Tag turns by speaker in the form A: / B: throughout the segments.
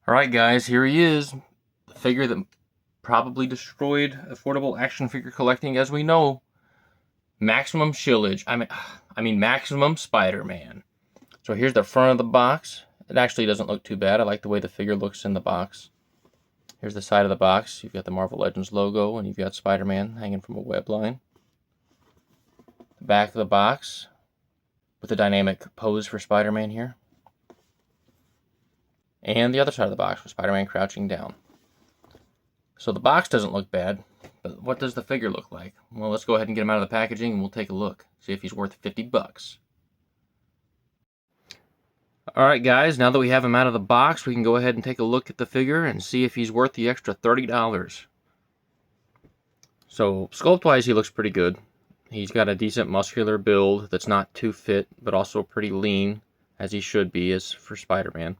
A: Alright guys, here he is. The figure that probably destroyed affordable action figure collecting as we know. Maximum Shillage. I mean maximum Spider-Man. So here's the front of the box. It actually doesn't look too bad. I like the way the figure looks in the box. Here's the side of the box. You've got the Marvel Legends logo and you've got Spider-Man hanging from a web line. The back of the box with a dynamic pose for Spider-Man here. And the other side of the box with Spider-Man crouching down. So the box doesn't look bad, but what does the figure look like? Well, let's go ahead and get him out of the packaging and we'll take a look. See if he's worth 50 bucks. Alright guys, now that we have him out of the box, we can go ahead and take a look at the figure and see if he's worth the extra $30. So, sculpt-wise, he looks pretty good. He's got a decent muscular build that's not too fit, but also pretty lean, as he should be, as for Spider-Man.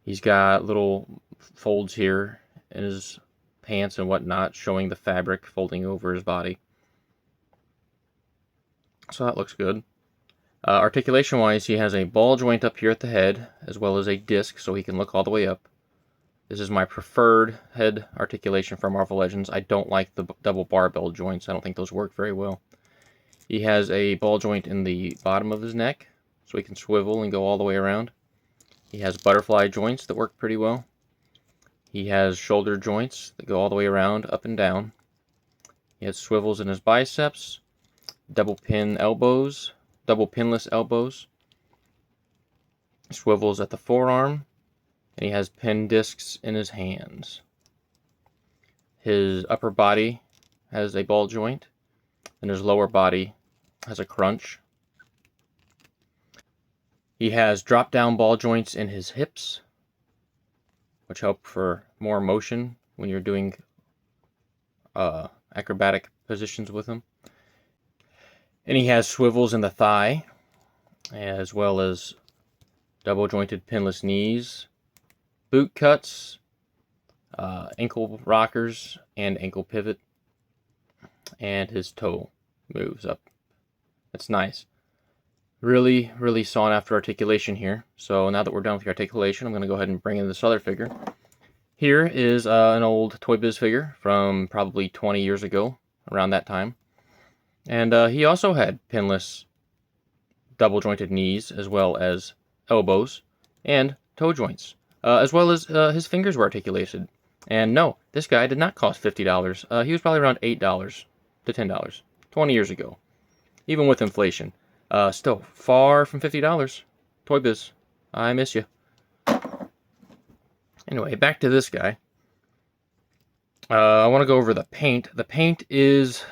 A: He's got little folds here in his pants and whatnot, showing the fabric folding over his body. So that looks good. Articulation-wise, he has a ball joint up here at the head, as well as a disc, so he can look all the way up. This is my preferred head articulation for Marvel Legends. I don't like the double barbell joints. I don't think those work very well. He has a ball joint in the bottom of his neck, so he can swivel and go all the way around. He has butterfly joints that work pretty well. He has shoulder joints that go all the way around, up and down. He has swivels in his biceps, double pinless elbows, swivels at the forearm, and he has pin discs in his hands. His upper body has a ball joint, and his lower body has a crunch. He has drop-down ball joints in his hips, which help for more motion when you're doing acrobatic positions with him. And he has swivels in the thigh, as well as double-jointed pinless knees, boot cuts, ankle rockers, and ankle pivot. And his toe moves up. It's nice. Really, really sought after articulation here. So now that we're done with the articulation, I'm going to go ahead and bring in this other figure. Here is an old Toy Biz figure from probably 20 years ago, around that time. And he also had pinless double-jointed knees, as well as elbows and toe joints, as well as his fingers were articulated. And no, this guy did not cost $50. He was probably around $8 to $10, 20 years ago, even with inflation. Still far from $50. Toy Biz, I miss you. Anyway, back to this guy. I want to go over the paint. The paint is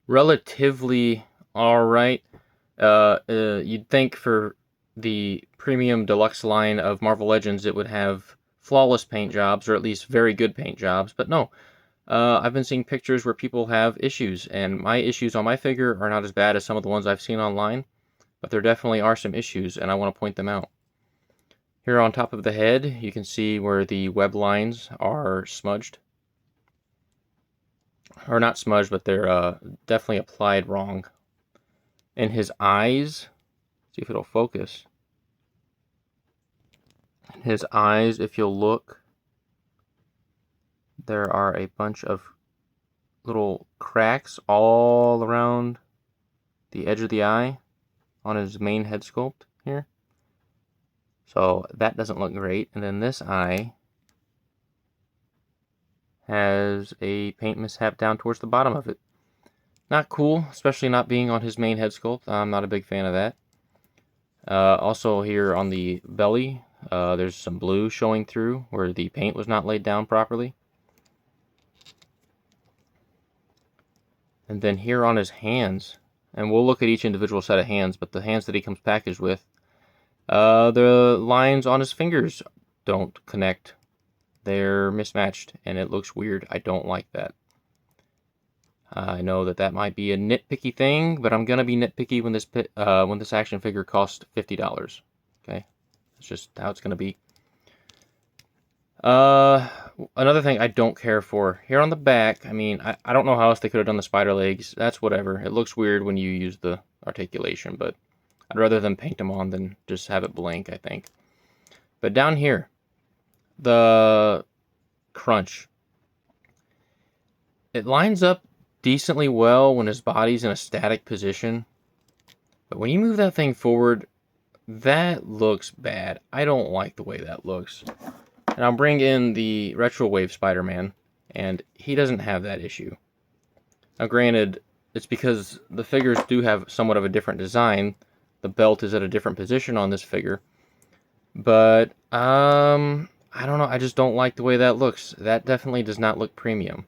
A: relatively alright. You'd think for the premium deluxe line of Marvel Legends it would have flawless paint jobs, or at least very good paint jobs, but no. I've been seeing pictures where people have issues, and my issues on my figure are not as bad as some of the ones I've seen online, but there definitely are some issues, and I want to point them out. Here on top of the head, you can see where the web lines are smudged. Or not smudged, but they're definitely applied wrong. And his eyes, see if it'll focus. His eyes, if you'll look, there are a bunch of little cracks all around the edge of the eye on his main head sculpt here. So that doesn't look great. And then this eye has a paint mishap down towards the bottom of it. Not cool, especially not being on his main head sculpt. I'm not a big fan of that. Also here on the belly, there's some blue showing through where the paint was not laid down properly. And then here on his hands, and we'll look at each individual set of hands, but the hands that he comes packaged with, the lines on his fingers don't connect. They're mismatched, and it looks weird. I don't like that. I know that might be a nitpicky thing, but I'm gonna be nitpicky when this action figure costs $50. Okay, that's just how it's gonna be. Another thing I don't care for here on the back. I mean, I don't know how else they could have done the spider legs. That's whatever. It looks weird when you use the articulation, but I'd rather them paint them on than just have it blank, I think. But down here, the crunch. It lines up decently well when his body's in a static position, but when you move that thing forward, that looks bad. I don't like the way that looks. And I'll bring in the Retro Wave Spider-Man, and he doesn't have that issue. Now granted, it's because the figures do have somewhat of a different design. The belt is at a different position on this figure. But, I don't know, I just don't like the way that looks. That definitely does not look premium.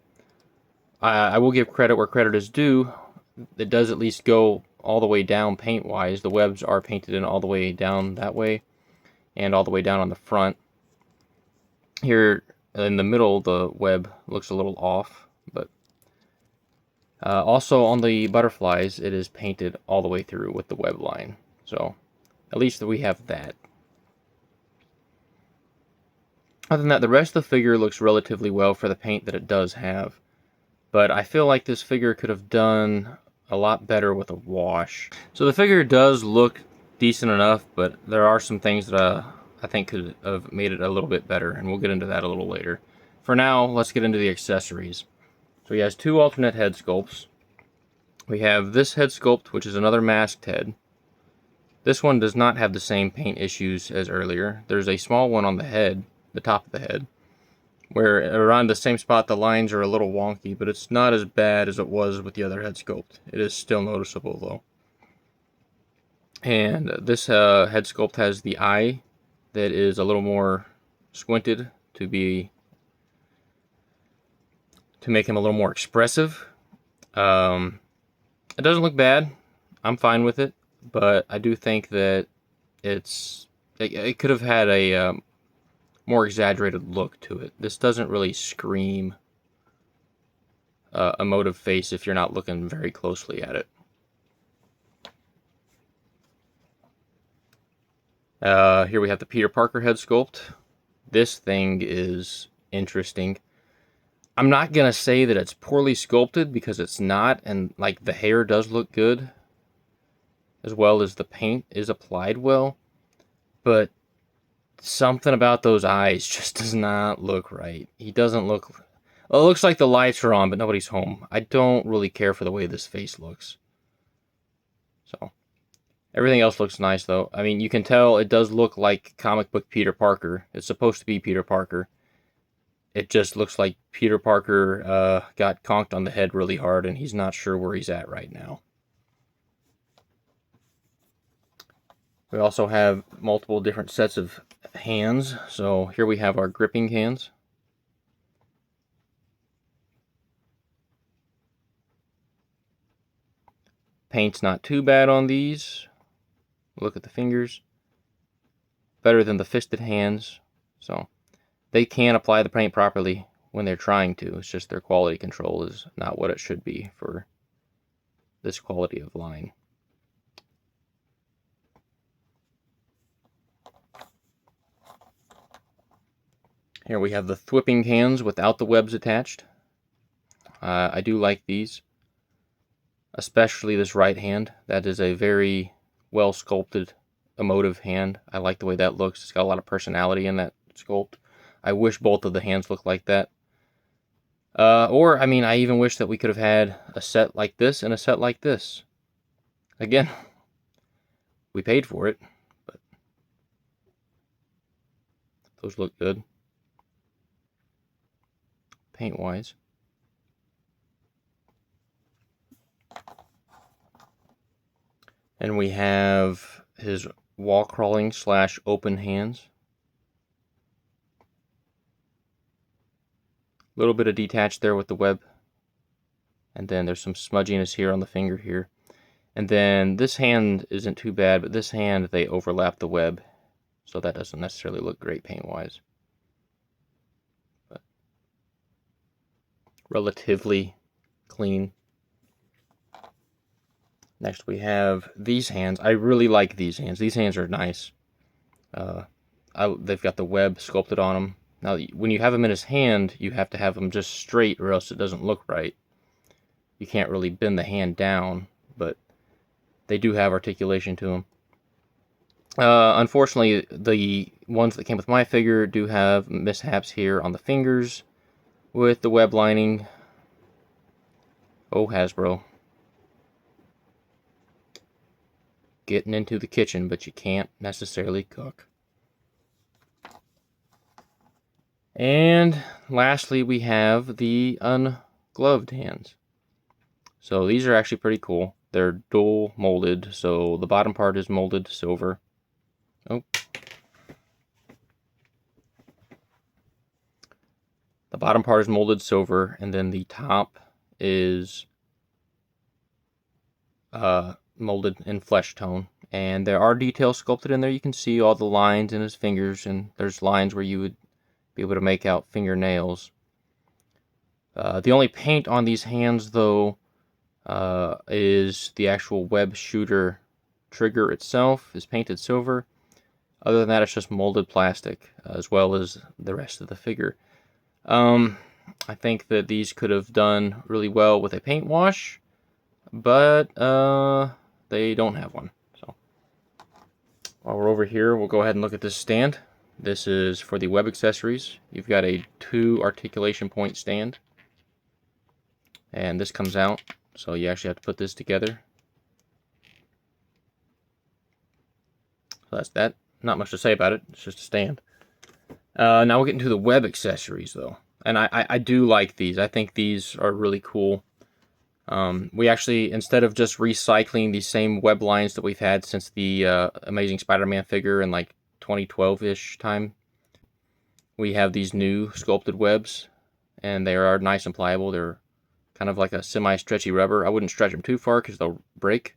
A: I will give credit where credit is due. It does at least go all the way down paint-wise. The webs are painted in all the way down that way, and all the way down on the front. Here in the middle, the web looks a little off, but also on the butterflies, it is painted all the way through with the web line. So, at least we have that. Other than that, the rest of the figure looks relatively well for the paint that it does have. But I feel like this figure could have done a lot better with a wash. So the figure does look decent enough, but there are some things that I think could have made it a little bit better, and we'll get into that a little later. For now, let's get into the accessories. So he has two alternate head sculpts. We have this head sculpt, which is another masked head. This one does not have the same paint issues as earlier. There's a small one on the head, the top of the head, where around the same spot the lines are a little wonky, but it's not as bad as it was with the other head sculpt. It is still noticeable though. And this head sculpt has the eye that is a little more squinted to make him a little more expressive. It doesn't look bad. I'm fine with it, but I do think that it could have had a more exaggerated look to it. This doesn't really scream emotive face if you're not looking very closely at it. Here we have the Peter Parker head sculpt. This thing is interesting. I'm not gonna say that it's poorly sculpted because it's not, and like the hair does look good, as well as the paint is applied well, but something about those eyes just does not look right. He doesn't look... Well, it looks like the lights are on, but nobody's home. I don't really care for the way this face looks. So, everything else looks nice, though. I mean, you can tell it does look like comic book Peter Parker. It's supposed to be Peter Parker. It just looks like Peter Parker got conked on the head really hard, and he's not sure where he's at right now. We also have multiple different sets of hands. So here we have our gripping hands. Paint's not too bad on these. Look at the fingers. Better than the fisted hands. So they can apply the paint properly when they're trying to. It's just their quality control is not what it should be for this quality of line. Here we have the thwipping hands without the webs attached. I do like these, especially this right hand. That is a very well sculpted, emotive hand. I like the way that looks. It's got a lot of personality in that sculpt. I wish both of the hands looked like that. Or, I mean, I even wish that we could have had a set like this and a set like this. Again, we paid for it, but those look good. Paint-wise. And we have his wall crawling / open hands. A little bit of detached there with the web. And then there's some smudginess here on the finger here. And then this hand isn't too bad, but this hand, they overlap the web. So that doesn't necessarily look great paint-wise. But relatively clean. Next we have these hands. I really like these hands. These hands are nice. They've got the web sculpted on them. Now, when you have them in his hand, you have to have them just straight or else it doesn't look right. You can't really bend the hand down, but they do have articulation to them. Unfortunately, the ones that came with my figure do have mishaps here on the fingers with the web lining. Oh, Hasbro. Getting into the kitchen, but you can't necessarily cook. And lastly, we have the ungloved hands. So these are actually pretty cool. They're dual molded, so the bottom part is molded silver. Oh. The bottom part is molded silver, and then the top is molded in flesh tone. And there are details sculpted in there. You can see all the lines in his fingers, and there's lines where you would be able to make out fingernails. The only paint on these hands, though, is the actual web shooter trigger itself is painted silver. Other than that, it's just molded plastic, as well as the rest of the figure. I think that these could have done really well with a paint wash, but they don't have one. So while we're over here, we'll go ahead and look at this stand. This is for the web accessories. You've got a 2 articulation point stand, and this comes out, so you actually have to put this together. So that's that. Not much to say about it. It's just a stand. Now we'll get into the web accessories, though. And I do like these. I think these are really cool. We actually, instead of just recycling the same web lines that we've had since the Amazing Spider-Man figure in like 2012-ish time, we have these new sculpted webs. And they are nice and pliable. They're kind of like a semi-stretchy rubber. I wouldn't stretch them too far because they'll break.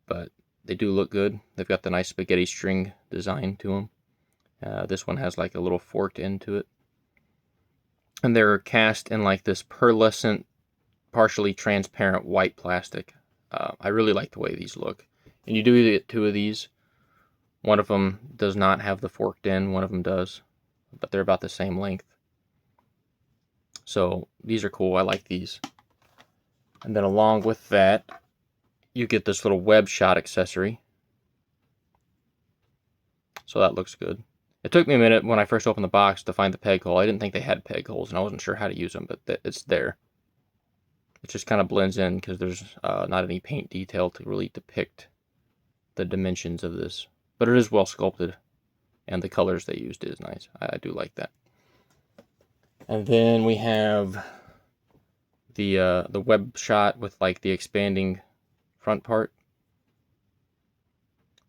A: But they do look good. They've got the nice spaghetti string design to them. This one has like a little forked end to it. And they're cast in like this pearlescent, partially transparent white plastic. I really like the way these look. And you do get 2 of these. One of them does not have the forked end, one of them does. But they're about the same length. So these are cool. I like these. And then along with that, you get this little web shot accessory. So that looks good. It took me a minute when I first opened the box to find the peg hole. I didn't think they had peg holes, and I wasn't sure how to use them, but it's there. It just kind of blends in because there's not any paint detail to really depict the dimensions of this. But it is well sculpted, and the colors they used is nice. I do like that. And then we have the web shot with like the expanding front part.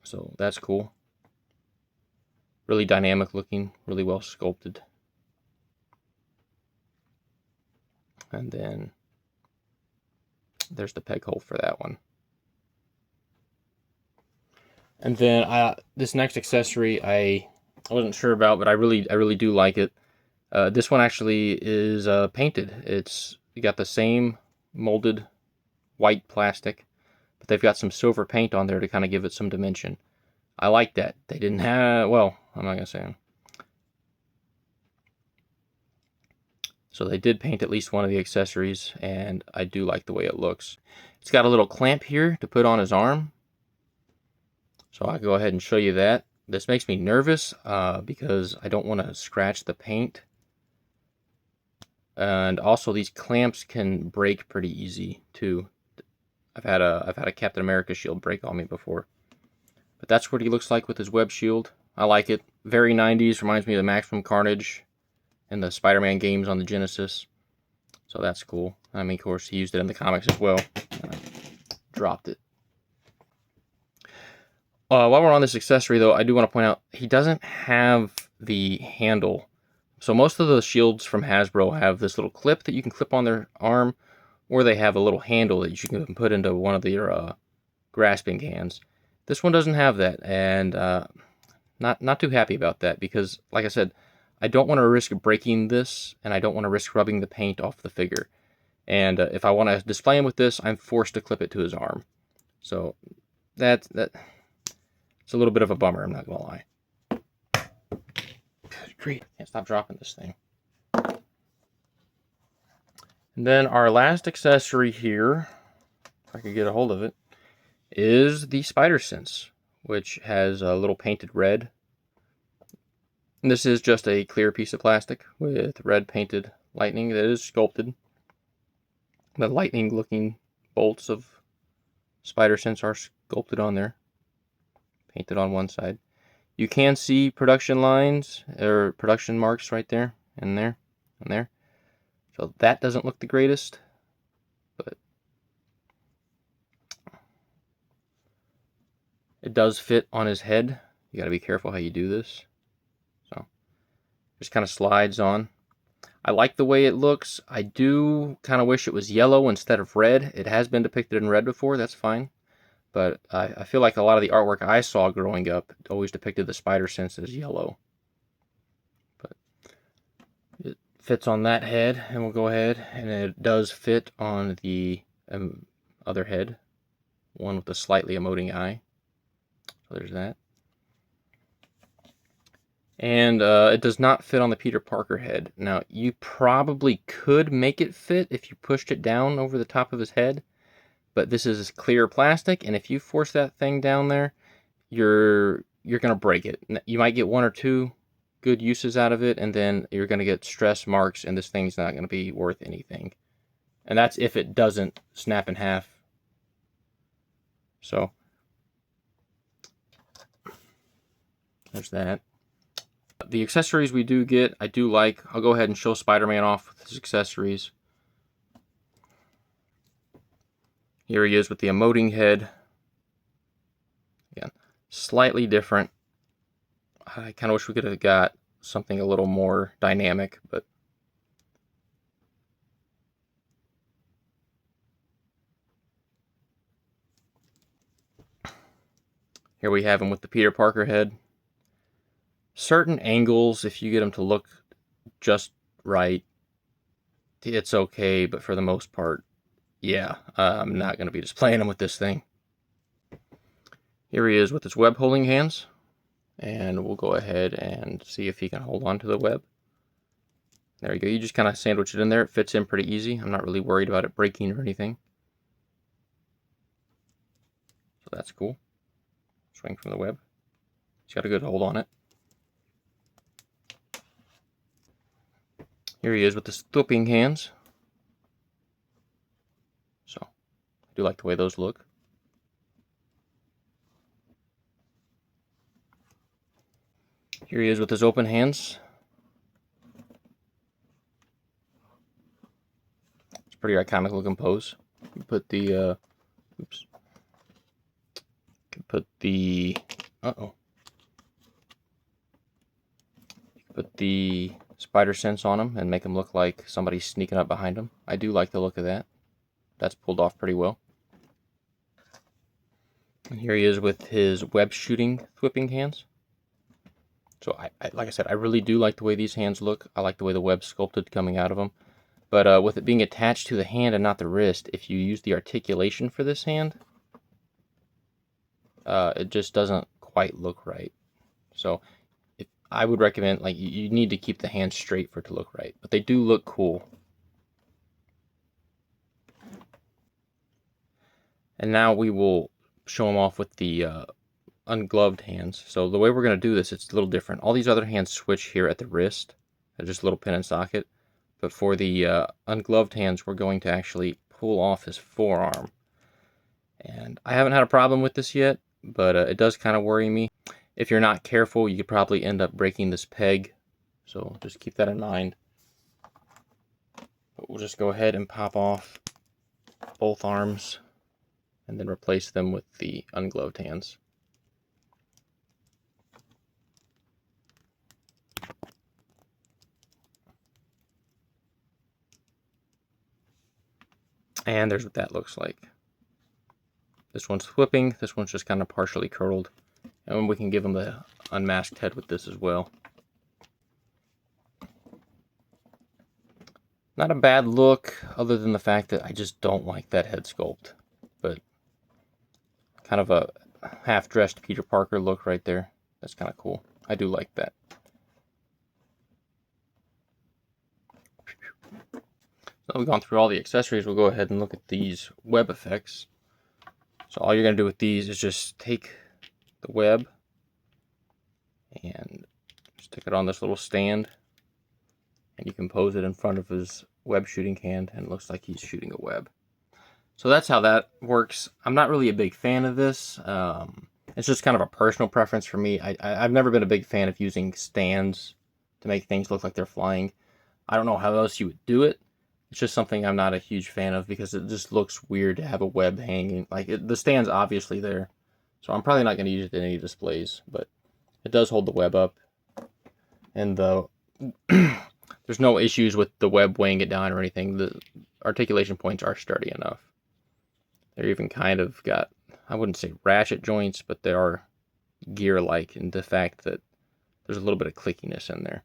A: So that's cool. Really dynamic looking, really well sculpted. And then there's the peg hole for that one. And then this next accessory I wasn't sure about, but I really do like it. This one actually is painted. It's got the same molded white plastic, but they've got some silver paint on there to kind of give it some dimension. I like that. They didn't have, well, I'm not going to say them. So they did paint at least one of the accessories, and I do like the way it looks. It's got a little clamp here to put on his arm. So I'll go ahead and show you that. This makes me nervous because I don't want to scratch the paint. And also these clamps can break pretty easy too. I've had a Captain America shield break on me before. But that's what he looks like with his web shield. I like it. Very 90s. Reminds me of the Maximum Carnage and the Spider-Man games on the Genesis. So that's cool. I mean, of course, he used it in the comics as well. Dropped it. While we're on this accessory, though, I do want to point out he doesn't have the handle. So most of the shields from Hasbro have this little clip that you can clip on their arm, or they have a little handle that you can put into one of your grasping hands. This one doesn't have that, and not too happy about that because, like I said, I don't want to risk breaking this, and I don't want to risk rubbing the paint off the figure. And if I want to display him with this, I'm forced to clip it to his arm. So it's a little bit of a bummer, I'm not going to lie. Good grief, can't stop dropping this thing. And then our last accessory here, if I could get a hold of it, is the Spider Sense, which has a little painted red. And this is just a clear piece of plastic with red painted lightning that is sculpted. The lightning looking bolts of spider sense are sculpted on there, painted on one side. You can see production lines or production marks right there and there and there. So that doesn't look the greatest, but it does fit on his head. You got to be careful how you do this. So just kind of slides on. I like the way it looks. I do kind of wish it was yellow instead of red. It has been depicted in red before, that's fine. But I feel like a lot of the artwork I saw growing up always depicted the spider sense as yellow. But it fits on that head, and we'll go ahead, and it does fit on the other head, one with the slightly emoting eye. So there's that. And it does not fit on the Peter Parker head. Now, you probably could make it fit if you pushed it down over the top of his head, but this is clear plastic, and if you force that thing down there, you're going to break it. You might get 1 or 2 good uses out of it, and then you're going to get stress marks, and this thing's not going to be worth anything. And that's if it doesn't snap in half. So, there's that. The accessories we do get, I do like. I'll go ahead and show Spider-Man off with his accessories. Here he is with the emoting head. Again, slightly different. I kind of wish we could have got something a little more dynamic, but here we have him with the Peter Parker head. Certain angles, if you get them to look just right, it's okay, but for the most part, yeah, I'm not going to be displaying him with this thing. Here he is with his web holding hands, and we'll go ahead and see if he can hold on to the web. There you go. You just kind of sandwich it in there. It fits in pretty easy. I'm not really worried about it breaking or anything. So that's cool. Swing from the web. He's got a good hold on it. Here he is with his flipping hands. So, I do like the way those look. Here he is with his open hands. It's a pretty iconic looking pose. You put the, oops. You can put the, put the spider sense on him and make him look like somebody's sneaking up behind him. I do like the look of that. That's pulled off pretty well. And here he is with his web shooting whipping hands. So like I said, I really do like the way these hands look. I like the way the web's sculpted coming out of them. But with it being attached to the hand and not the wrist, if you use the articulation for this hand, it just doesn't quite look right. So I would recommend, like, you need to keep the hands straight for it to look right. But they do look cool. And now we will show them off with the ungloved hands. So the way we're going to do this, it's a little different. All these other hands switch here at the wrist. They're just a little pin and socket. But for the ungloved hands, we're going to actually pull off his forearm. And I haven't had a problem with this yet, but it does kind of worry me. If you're not careful, you could probably end up breaking this peg. So just keep that in mind. But we'll just go ahead and pop off both arms and then replace them with the ungloved hands. And there's what that looks like. This one's flipping, this one's just kind of partially curled. And we can give them the unmasked head with this as well. Not a bad look, other than the fact that I just don't like that head sculpt. But kind of a half-dressed Peter Parker look right there. That's kind of cool. I do like that. So we've gone through all the accessories. We'll go ahead and look at these web effects. So all you're going to do with these is just take the web and stick it on this little stand, and you can pose it in front of his web shooting hand, and it looks like he's shooting a web. So that's how that works. I'm not really a big fan of this. It's just kind of a personal preference for me. I've never been a big fan of using stands to make things look like they're flying. I don't know how else you would do it. It's just something I'm not a huge fan of because it just looks weird to have a web hanging. Like, the stand's obviously there, so I'm probably not going to use it in any displays, but it does hold the web up. And there's no issues with the web weighing it down or anything. The articulation points are sturdy enough. They're even kind of got, I wouldn't say ratchet joints, but they are gear-like in the fact that there's a little bit of clickiness in there.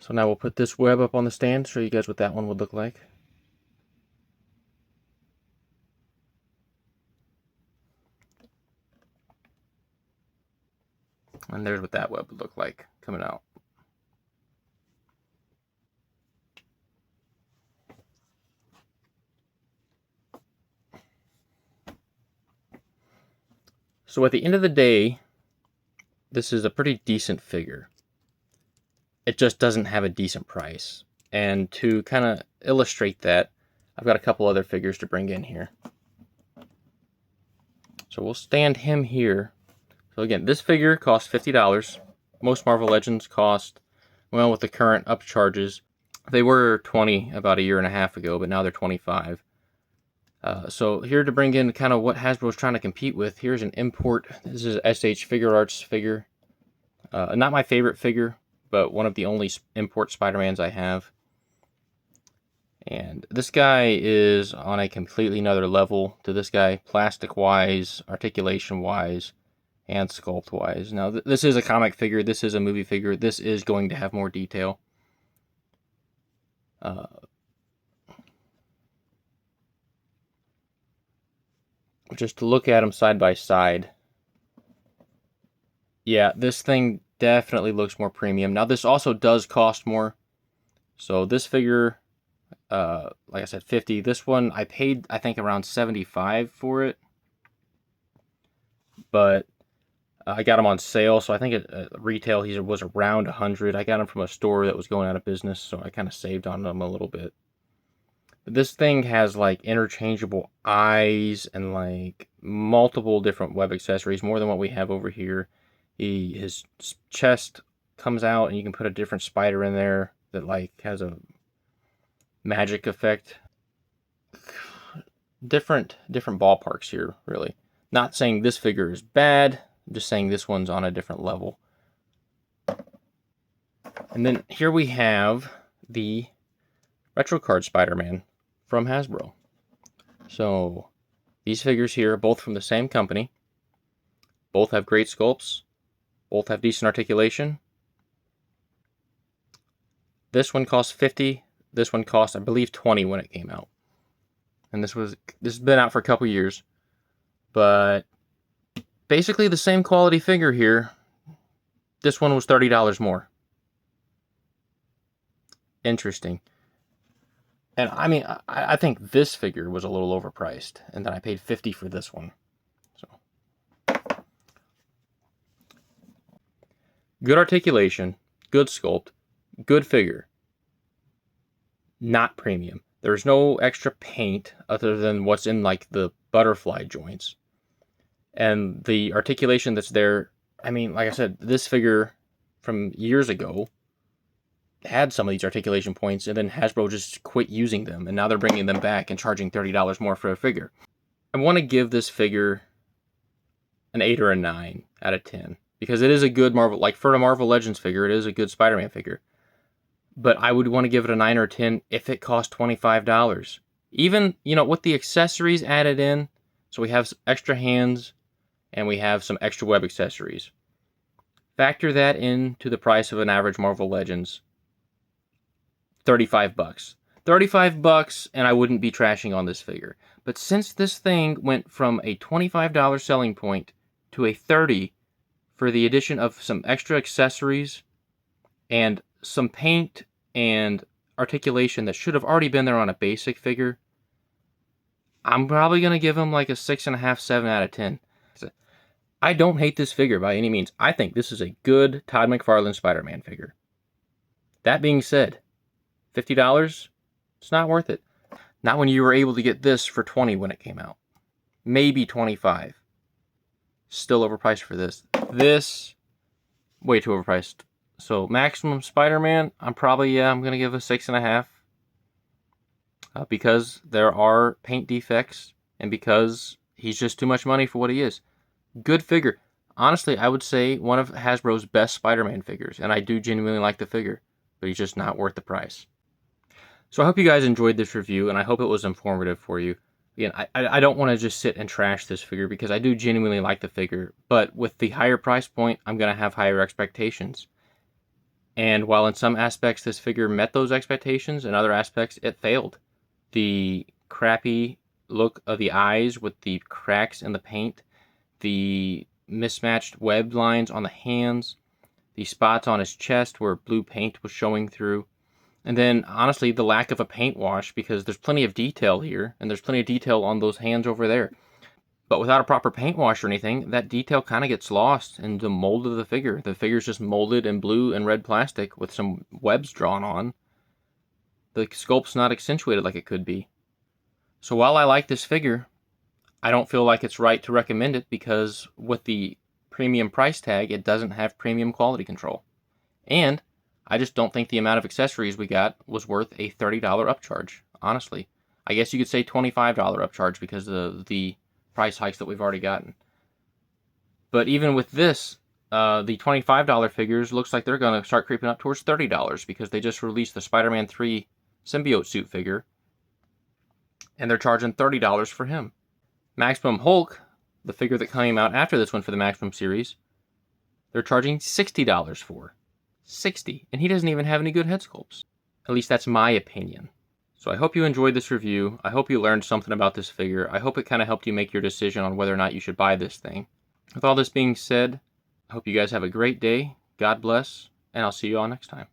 A: So now we'll put this web up on the stand, show you guys what that one would look like. And there's what that web would look like coming out. So at the end of the day, this is a pretty decent figure. It just doesn't have a decent price. And to kind of illustrate that, I've got a couple other figures to bring in here. So we'll stand him here. So again, this figure costs $50. Most Marvel Legends cost, well, with the current upcharges, they were $20 about a year and a half ago, but now they're $25. So here to bring in kind of what Hasbro is trying to compete with, here's an import. This is SH Figure Arts figure. Not my favorite figure, but one of the only import Spider-Mans I have. And this guy is on a completely another level to this guy, plastic-wise, articulation-wise, and sculpt-wise. Now, this is a comic figure, this is a movie figure, this is going to have more detail. Just to look at them side by side, yeah, this thing definitely looks more premium. Now, this also does cost more. So this figure, like I said, $50. This one, I paid, I think, around $75 for it. But I got him on sale, so I think at retail he was around $100. I got him from a store that was going out of business, so I kind of saved on them a little bit. But this thing has like interchangeable eyes and like multiple different web accessories, more than what we have over here. His chest comes out and you can put a different spider in there that like has a magic effect. Different ballparks here, really. Not saying this figure is bad, I'm just saying this one's on a different level. And then here we have the Retro Card Spider-Man from Hasbro. So these figures here are both from the same company. Both have great sculpts. Both have decent articulation. This one costs $50. This one cost, I believe, $20 when it came out. And this has been out for a couple years. But basically the same quality figure here. This one was $30 more. Interesting. And I mean, I think this figure was a little overpriced, and then I paid $50 for this one. So good articulation, good sculpt, good figure. Not premium. There's no extra paint other than what's in like the butterfly joints. And the articulation that's there, I mean, like I said, this figure from years ago had some of these articulation points, and then Hasbro just quit using them, and now they're bringing them back and charging $30 more for a figure. I want to give this figure an 8 or a 9 out of 10, because it is a good Marvel, like for a Marvel Legends figure, it is a good Spider-Man figure. But I would want to give it a 9 or a 10 if it cost $25. Even, you know, with the accessories added in, so we have extra hands, and we have some extra web accessories. Factor that into the price of an average Marvel Legends. $35. $35, and I wouldn't be trashing on this figure. But since this thing went from a $25 selling point to a $30 for the addition of some extra accessories and some paint and articulation that should have already been there on a basic figure, I'm probably going to give him like a 6.5, 7 out of 10. I don't hate this figure by any means. I think this is a good Todd McFarlane Spider-Man figure. That being said, $50, it's not worth it. Not when you were able to get this for $20 when it came out. Maybe $25. Still overpriced for this. This, way too overpriced. So Maximum Spider-Man, I'm going to give a 6.5. Because there are paint defects and because he's just too much money for what he is. Good figure. Honestly, I would say one of Hasbro's best Spider-Man figures, and I do genuinely like the figure, but he's just not worth the price. So I hope you guys enjoyed this review, and I hope it was informative for you. Again, I don't want to just sit and trash this figure because I do genuinely like the figure, but with the higher price point, I'm going to have higher expectations. And while in some aspects this figure met those expectations, in other aspects it failed. The crappy look of the eyes with the cracks in the paint, the mismatched web lines on the hands, the spots on his chest where blue paint was showing through, and then honestly the lack of a paint wash, because there's plenty of detail here and there's plenty of detail on those hands over there, but without a proper paint wash or anything, that detail kind of gets lost in the mold of the figure. The figure's just molded in blue and red plastic with some webs drawn on. The sculpt's not accentuated like it could be. So while I like this figure, I don't feel like it's right to recommend it because with the premium price tag, it doesn't have premium quality control. And I just don't think the amount of accessories we got was worth a $30 upcharge, honestly. I guess you could say $25 upcharge because of the price hikes that we've already gotten. But even with this, the $25 figures looks like they're going to start creeping up towards $30 because they just released the Spider-Man 3 symbiote suit figure, and they're charging $30 for him. Maximum Hulk, the figure that came out after this one for the Maximum series, they're charging $60 for. $60, and he doesn't even have any good head sculpts. At least that's my opinion. So I hope you enjoyed this review. I hope you learned something about this figure. I hope it kind of helped you make your decision on whether or not you should buy this thing. With all this being said, I hope you guys have a great day. God bless, and I'll see you all next time.